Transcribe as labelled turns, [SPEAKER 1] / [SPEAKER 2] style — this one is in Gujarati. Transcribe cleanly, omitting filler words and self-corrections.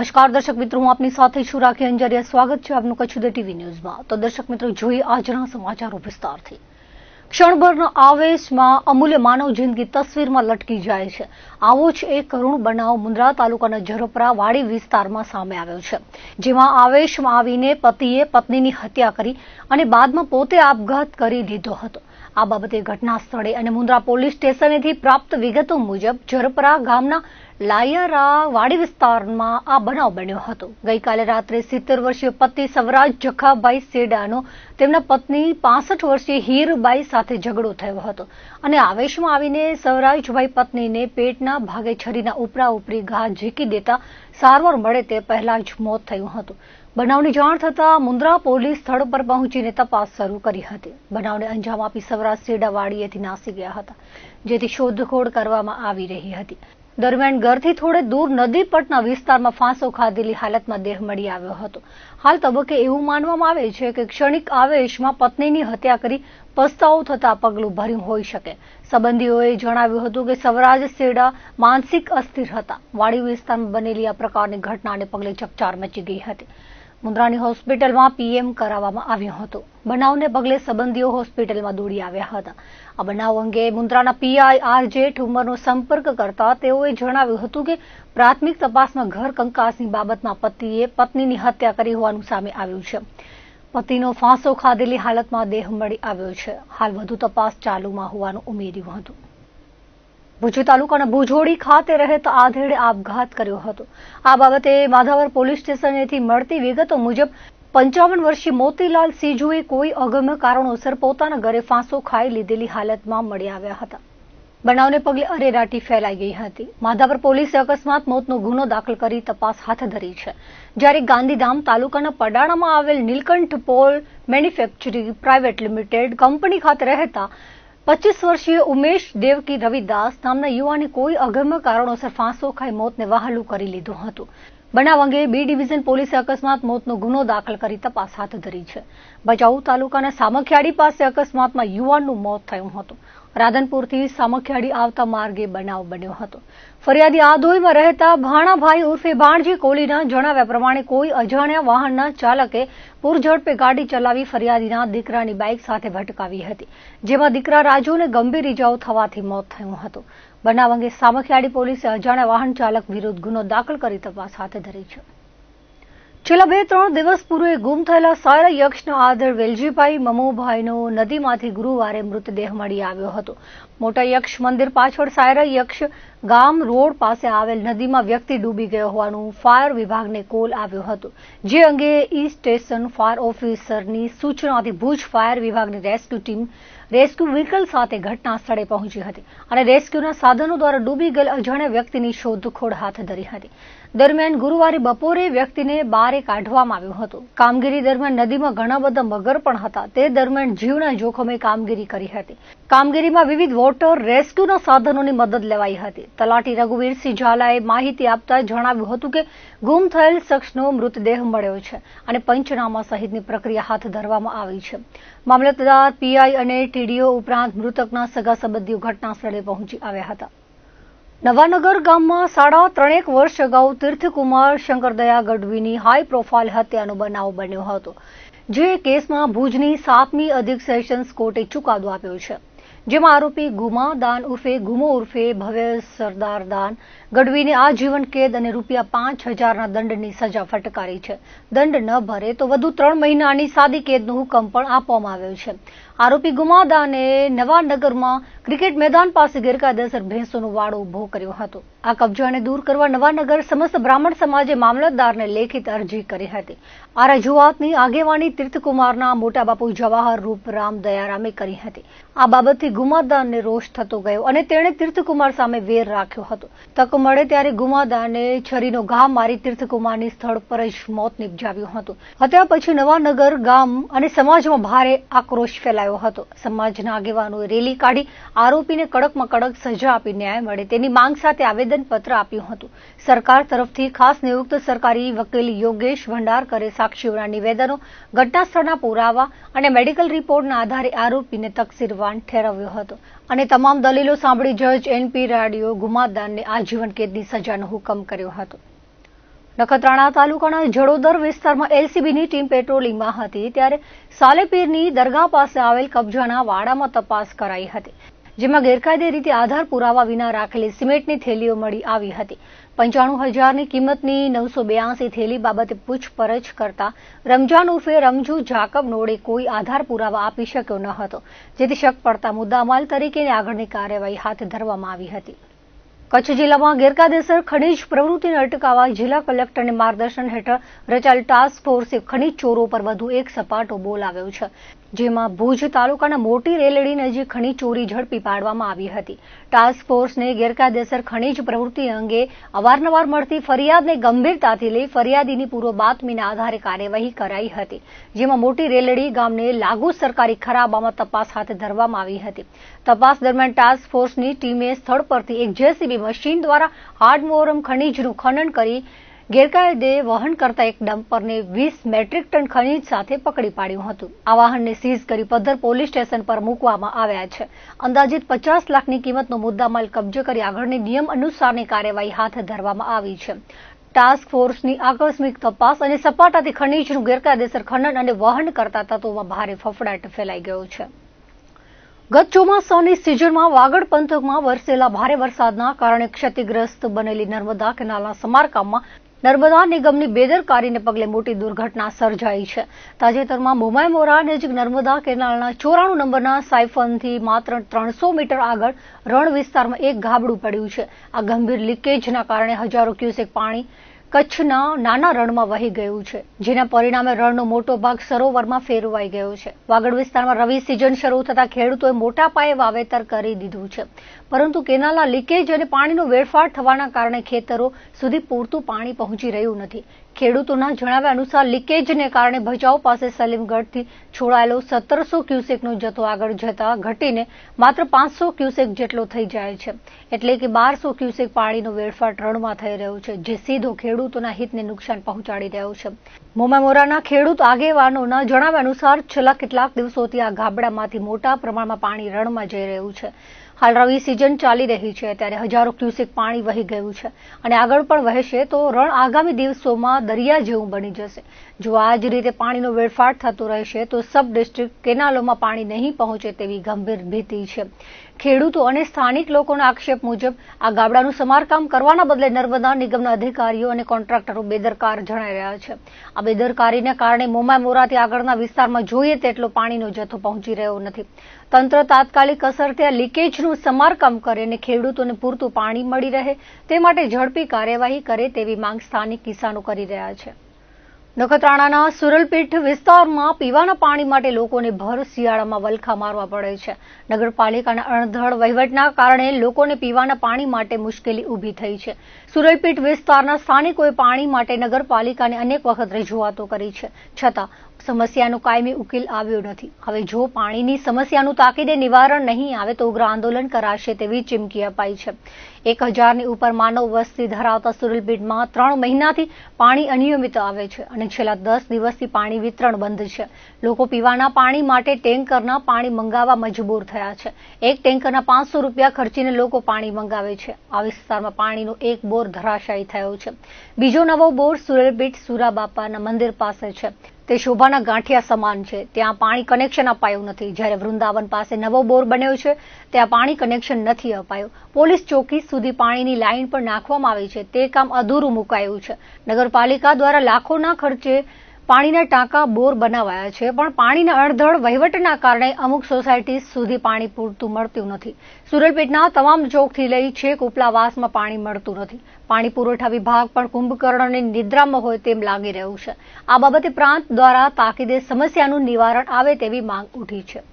[SPEAKER 1] નમસ્કાર દર્શક મિત્રો, હું આપની સાથે છું રાખી અંજારિયા. સ્વાગત છે આપનું કચ્છ ઉદય ટીવી ન્યૂઝમાં. તો દર્શક મિત્રો, જોઈએ આજના સમાચારો વિસ્તારથી. ક્ષણભરના આવેશમાં અમૂલ્ય માનવ જિંદગી તસવીરમાં લટકી જાય છે. આવો જ એક કરુણ બનાવ મુન્દ્રા તાલુકાના ઝરપરા વાડી વિસ્તારમાં સામે આવ્યો છે, જેમાં આવેશમાં આવીને પતિએ પત્નીની હત્યા કરી અને બાદમાં પોતે આપઘાત કરી લીધો હતો. આ બાબતે ઘટના સ્થળે અને મુન્દ્રા પોલીસ સ્ટેશનેથી પ્રાપ્ત વિગતો મુજબ ઝરપરા ગામના લાયરા વાડી વિસ્તારમાં આ બનાવ બન્યો હતો. ગઈકાલે રાત્રે 70 વર્ષીય પતિ સવરાજ જખાભાઈ સેડાનો તેમના પત્ની 65 વર્ષીય હીરબાઈ સાથે ઝઘડો થયો હતો અને આવેશમાં આવીને સવરાજભાઈ પત્નીને પેટના ભાગે છરીના ઉપરા ઉપરી ઘા ઝીકી દેતા સારવાર મળે તે પહેલા જ મોત થયું હતું. બનાવની જાણ થતાં મુન્દ્રા પોલીસ સ્થળ પર પહોંચીને તપાસ શરૂ કરી હતી. બનાવને અંજામ આપી સવરાજ સેડા વાડીએથી નાસી ગયા હતા, જેથી શોધખોળ કરવામાં આવી રહી હતી. દરમિયાન ઘરથી થોડે દૂર નદી પટના વિસ્તારમાં ફાંસો ખાધેલી હાલતમાં દેહ મળી આવ્યો હતો. હાલ તબક્કે એવું માનવામાં આવે છે કે ક્ષણિક આવેશમાં પત્નીની હત્યા કરી પસ્તાવો થતા પગલું ભર્યું હોઈ શકે. સંબંધીઓએ જણાવ્યું હતું કે સવરાજ સેડા માનસિક અસ્થિર હતા. વાડી વિસ્તારમાં બનેલી આ પ્રકારની ઘટનાને પગલે ચકચાર મચી ગઈ હતી. મુન્દ્રાની હોસ્પિટલમાં પીએમ કરાવવામાં આવ્યો હતો. બનાવને પગલે સંબંધીઓ હોસ્પિટલમાં દોડી આવ્યા હતા. આ બનાવ અંગે મુન્દ્રાના પીઆઈ આરજે ઠુમરનો સંપર્ક કરતા તેઓએ જણાવ્યું હતું કે પ્રાથમિક તપાસમાં ઘર કંકાસની બાબતમાં પતિએ પત્નીની હત્યા કરી હોવાનું સામે આવ્યું છે. પતિનો ફાંસો ખાધેલી હાલતમાં દેહ મળી આવ્યો છે. હાલ વધુ તપાસ ચાલુમાં હોવાનું ઉમેર્યું હતું. ભુજ તાલુકાના ભુજોડી ખાતે રહેતા આધેડે આપઘાત કર્યો હતો. આ બાબતે માધાવર પોલીસ સ્ટેશનેથી મળતી વિગતો મુજબ 55 વર્ષીય મોતીલાલ સીજુએ કોઈ અગમ્ય કારણોસર પોતાના ઘરે ફાંસો ખાઈ લીધેલી હાલતમાં મળી આવ્યા હતા. બનાવને પગલે અરેરાટી ફેલાઈ ગઈ હતી. માધાવર પોલીસે અકસ્માત મોતનો ગુનો દાખલ કરી તપાસ હાથ ધરી છે. જ્યારે ગાંધીધામ તાલુકાના પડાણામાં આવેલ Nilkanth pole manufacturing private limited company ખાતે રહેતા 25 વર્ષીય ઉમેશ દેવકી રવિદાસ નામના યુવાને કોઈ અગમ્ય કારણોસર ફાંસો ખાઈ મોતને વહાલું કરી લીધું હતું. બનાવ અંગે બી ડિવિઝન પોલીસે અકસ્માત મોતનો ગુનો દાખલ કરી તપાસ હાથ ધરી છે. ભચાઉ તાલુકાના સામખિયાળી પાસે અકસ્માતમાં યુવાનનું મોત થયું હતું. રાધનપુરથી સામખિયાળી આવતા માર્ગે બનાવ બન્યો હતો. ફરિયાદી આધોઈમાં રહેતા ભાણાભાઈ ઉર્ફે ભાણજી કોલીના જણાવ્યા પ્રમાણે કોઈ અજાણ્યા વાહનના ચાલકે પૂરઝડપે ગાડી ચલાવી ફરિયાદીના દીકરાની બાઇક સાથે ભટકાવી હતી, જેમાં દીકરા રાજુને ગંભીર ઇજાઓ થવાથી મોત થયું હતું. બનાવ અંગે સામખિયાળી પોલીસે અજાણ્યા વાહન ચાલક વિરુદ્ધ ગુનો દાખલ કરી તપાસ હાથ ધરી છે. છેલ્લા 2-3 દિવસ પૂર્વે ગુમ થયેલા સાયરા યક્ષના આધેડ વેલજીભાઈ મમોભાઈનો નદીમાંથી ગુરુવારે મૃતદેહ મળી આવ્યો હતો. મોટા યક્ષ મંદિર પાછળ સાયરા યક્ષ ગામ રોડ પાસે આવેલ નદીમાં વ્યક્તિ ડૂબી ગયો હોવાનું ફાયર વિભાગને કોલ આવ્યો હતો, જે અંગે ઈ સ્ટેશન ફાયર ઓફિસરની સૂચનાથી ભુજ ફાયર વિભાગની રેસ્ક્યુ ટીમ રેસ્ક્યુ વ્હીકલ સાથે ઘટના સ્થળે પહોંચી હતી અને રેસ્ક્યુના સાધનો દ્વારા ડૂબી ગયેલ અજાણ્યા વ્યક્તિની શોધખોળ હાથ ધરી હતી. દરમિયાન ગુરુવારે બપોરે વ્યક્તિને બહાર કાઢવામાં આવ્યો હતો. કામગીરી દરમિયાન નદીમાં ઘણા બધા મગર પણ હતા. તે દરમિયાન જીવના જોખમે કામગીરી કરી હતી. કામગીરીમાં વિવિધ વોટર રેસ્ક્યુના સાધનોની મદદ લેવાઈ હતી. તલાટી રઘુવીરસિંહ ઝાલાએ માહિતી આપતા જણાવ્યું હતું કે ગુમ થયેલ શખ્સનો મૃતદેહ મળ્યો છે અને પંચનામા સહિતની પ્રક્રિયા હાથ ધરવામાં આવી છે. મામલતદાર, પીઆઈ અને ટીડીઓ ઉપરાંત મૃતકના સગા સંબંધીઓ ઘટના સ્થળે પહોંચી આવ્યા હતા. નવાનગર ગામમાં 3.5 વર્ષ અગાઉ તીર્થકુમાર શંકરદયા ગઢવીની હાઈ પ્રોફાઇલ હત્યાનો બનાવ બન્યો હતો, જે કેસમાં ભુજની 7મી અધિક સેશન્સ કોર્ટે ચુકાદો આપ્યો છે, જેમાં આરોપી ગુમાદાન ઉર્ફે ગુમો ઉર્ફે ભવ્ય સરદારદાન ગઢવીને આજીવન કેદ અને ₹5,000ના દંડની સજા ફટકારી છે. દંડ ન ભરે તો વધુ 3 મહિનાની સાદી કેદનો હુકમ પણ આપવામાં આવ્યો છે. આરોપી ગુમાદાને નવાનગરમાં ક્રિકેટ મેદાન પાસે ગેરકાયદેસર ભેંસોનો વાડો ઉભો કર્યો હતો. આ કબજાને દૂર કરવા નવાનગર સમસ્ત બ્રાહ્મણ સમાજે મામલતદારને લેખિત અરજી કરી હતી. આ રજૂઆતની આગેવાની તીર્થકુમારના મોટા બાપુ જવાહર રૂપરામ દયારામે કરી હતી. આ બાબતથી ગુમાદાનને રોષ થતો ગયો અને તેણે તીર્થકુમાર સામે વેર રાખ્યો હતો. તક મળે ત્યારે ગુમાદાને છરીનો ઘા મારી તીર્થકુમારની સ્થળ પર જ મોત નિપજાવ્યું હતું. હત્યા પછી નવાનગર ગામ અને સમાજમાં ભારે આક્રોશ ફેલાયો હતો. સમાજના આગેવાનોએ રેલી કાઢી આરોપીને કડકમાં કડક સજા આપી ન્યાય મળે તેની માંગ સાથે આવેદનપત્ર આપ્યું હતું. સરકાર તરફથી ખાસ નિયુક્ત સરકારી વકીલ યોગેશ ભંડારકરે સાક્ષીઓના નિવેદનો, ઘટના સ્થળના પુરાવા અને મેડિકલ રિપોર્ટના આધારે આરોપીને તકસીરવાન ઠેરવ્યો હતો અને તમામ દલીલો સાંભળી જજ એનપી રાડીઓ ગુમાદાનને આજીવન કેદની સજાનો હુકમ કર્યો હતો. નખત્રાણા તાલુકાના જડોદર વિસ્તારમાં એલસીબીની ટીમ પેટ્રોલિંગમાં હતી ત્યારે સાલેપીરની દરગાહ પાસે આવેલ કબજાના વાડામાં તપાસ કરાઈ હતી, જેમાં ગેરકાયદે રીતે આધાર પુરાવા વિના રાખેલી સિમેન્ટની થેલીઓ મળી આવી હતી। 95,000ની કિંમતની 982 થેલી બાબતે પૂછપરછ કરતા રમજાન ઉર્ફે રમજુ જાકબ નોડે કોઈ આધાર પુરાવા આપી શક્યો ન હતો, જેથી શક પડતા મુદ્દામાલ તરીકે આગળની કાર્યવાહી હાથ ધરવામાં આવી હતી। કચ્છ જિલ્લામાં ગેરકાયદેસર ખનીજ પ્રવૃત્તિને અટકાવવા જિલ્લા કલેક્ટરના માર્ગદર્શન હેઠળ રચાયેલ ટાસ્ક ફોર્સે ખનીજ ચોરો પર વધુ એક સપાટો બોલાવ્યો છે, જેમાં ભુજ તાલુકાના મોટી રેલડી નજીક ખનીજ ચોરી ઝડપી પાડવામાં આવી હતી। ટાસ્ક ફોર્સને ગેરકાયદેસર ખનીજ પ્રવૃત્તિ અંગે અવારનવાર મળતી ફરિયાદને ગંભીરતાથી લઈ ફરિયાદીની પૂર્વ બાતમીના આધારે કાર્યવાહી કરાઈ હતી, જેમાં મોટી રેલડી ગામને લાગુ સરકારી ખરાબામાં તપાસ હાથ ધરવામાં આવી હતી। તપાસ દરમિયાન ટાસ્ક ફોર્સની ટીમે સ્થળ પરથી એક જેસીબી મશીન દ્વારા હાર્ડમોરમ ખનીજનું ખનન કરી ગેરકાયદે વહન કરતા એક ડમ્પરને 20 મેટ્રિક ટન ખનીજ સાથે પકડી પાડ્યું હતું। આ વાહનને સીઝ કરી પદ્ધર પોલીસ સ્ટેશન પર મૂકવામાં આવ્યા છે। અંદાજિત 50 લાખની કિંમતનો મુદ્દામાલ કબજે કરી આગળની નિયમ અનુસારની કાર્યવાહી હાથ ધરવામાં આવી છે। ટાસ્ક ફોર્સની આકસ્મિક તપાસ અને સપાટાથી ખનીજનું ગેરકાયદેસર ખનન અને વહન કરતા તત્વોમાં ભારે ફફડાટ ફેલાઈ ગયો છે। ગત ચોમાસાની સિઝનમાં વાગડ પંથકમાં વરસેલા ભારે વરસાદના કારણે ક્ષતિગ્રસ્ત બનેલી નર્મદા કેનાલના સમારકામમાં નર્મદા નિગમની બેદરકારીને પગલે મોટી દુર્ઘટના સર્જાઈ છે। તાજેતરમાં મોમાયમોરા નજીક નર્મદા કેનાલના 94 નંબરના સાયફનથી માત્ર 300 મીટર આગળ રણ વિસ્તારમાં એક ગાબડું પડ્યું છે। આ ગંભીર લીકેજના કારણે હજારો ક્યુસેક પાણી કચ્છના નાના રણમાં વહી ગયું છે, જેના પરિણામે રણનો મોટો ભાગ સરોવરમાં ફેરવાઈ ગયો છે। વાગડ વિસ્તારમાં રવિ સિઝન શરૂ થતા ખેડૂતોએ મોટા પાયે વાવેતર કરી દીધું છે, પરંતુ કેનાલના લીકેજ અને પાણીનો વેડફાટ થવાના કારણે ખેતરો સુધી પૂરતું પાણી પહોંચી રહ્યું નથી। ખેડૂતોના જણાવ્યા અનુસાર લીકેજને કારણે ભચાઉ પાસે સલીમગઢથી છોડાયેલો 1700 ક્યુસેકનો જથ્થો આગળ જતા ઘટીને માત્ર 500 ક્યુસેક જેટલો થઈ જાય છે, એટલે કે 1200 ક્યુસેક પાણીનો વેડફાટ રણમાં થઈ રહ્યો છે, જે સીધો ખેડૂતોના હિતને નુકસાન પહોંચાડી રહ્યો છે। મોમાયમોરાના ખેડૂત આગેવાનોના જણાવ્યા અનુસાર છેલ્લા કેટલાક દિવસોથી આ ગાબડામાંથી મોટા પ્રમાણમાં પાણી રણમાં જઈ રહ્યું છે। હાલ રવિ સિઝન ચાલી રહી છે ત્યારે હજારો ક્યુસેક પાણી વહી ગયું છે અને આગળ પણ વહેશે તો રણ આગામી દિવસોમાં દરિયા જેવું બની જશે। જો આ જ રીતે પાણીનો વેડફાટ થતો રહેશે તો સબ ડિસ્ટ્રિક્ટ કેનાલોમાં પાણી નહીં પહોંચે તેવી ગંભીર ભીતિ છે। ખેડૂતો અને સ્થાનિક લોકોના આક્ષેપ મુજબ આ ગાબડાનું સમારકામ કરવાના બદલે નર્મદા નિગમના અધિકારીઓ અને કોન્ટ્રાક્ટરો બેદરકાર જણાઈ રહ્યા છે। આ બેદરકારીને કારણે મોમાયમોરાથી આગળના વિસ્તારમાં જોઈએ તેટલો પાણીનો જથ્થો પહોંચી રહ્યો નથી। તંત્ર તાત્કાલિક અસરથી આ લીકેજનું સમારકામ કરે અને ખેડૂતોને પૂરતું પાણી મળી રહે તે માટે ઝડપી કાર્યવાહી કરે તેવી માંગ સ્થાનિક કિસાનો કરી રહ્યા છે। નખત્રાણાના સુરલપીઠ વિસ્તારમાં પીવાના પાણી માટે લોકોને ભર શિયાળામાં વલખા મારવા પડે છે। નગરપાલિકાના અણધડ વહીવટના કારણે લોકોને પીવાના પાણી માટે મુશ્કેલી ઊભી થઈ છે। સુરલપીઠ વિસ્તારના સ્થાનિકોએ પાણી માટે નગરપાલિકાને અનેક વખત રજૂઆતો કરી છે, છતાં સમસ્યાનો કાયમી ઉકેલ આવ્યો નથી। હવે જો પાણીની સમસ્યાનું તાકીદે નિવારણ નહીં આવે તો ઉગ્ર આંદોલન કરાશે તેવી ચીમકી અપાઈ છે। 1000ની ઉપર માનવ વસ્તી ધરાવતા સુરલપીઠમાં 3 મહિનાથી પાણી અનિયમિત આવે છે અને છેલ્લા 10 દિવસથી પાણી વિતરણ બંધ છે। લોકો પીવાના પાણી માટે ટેન્કરના પાણી મંગાવવા મજબૂર થયા છે। એક ટેન્કરના 500 રૂપિયા ખર્ચીને લોકો પાણી મંગાવે છે। આ વિસ્તારમાં પાણીનો એક બોર ધરાશાયી થયો છે। બીજો નવો બોર સુરલપીઠ સુરાબાપાના મંદિર પાસે છે। તે શોભાના ગાંઠિયા સમાન છે। ત્યાં પાણી કનેક્શન અપાયું નથી, જ્યારે વૃંદાવન પાસે નવો બોર બન્યો છે ત્યાં પાણી કનેક્શન નથી અપાયું। પોલીસ ચોકી સુધી પાણીની લાઇન પણ નાખવામાં આવી છે, તે કામ અધૂરું મુકાયું છે। નગરપાલિકા દ્વારા લાખોના ખર્ચે પાણીના ટાંકા બોર બનાવાયા છે, પણ પાણીના અણધડ વહીવટના કારણે અમુક સોસાયટી સુધી પાણી પૂરતું મળતું નથી। સુરલપીઠના તમામ ચોકથી લઈ છેક ઉપલાવાસમાં પાણી મળતું નથી। પાણી પુરવઠા વિભાગ પણ કુંભકર્ણની નિદ્રામાં હોય તેમ લાગી રહ્યું છે। આ બાબતે પ્રાંત દ્વારા તાકીદે સમસ્યાનું નિવારણ આવે તેવી માંગ ઉઠી છે।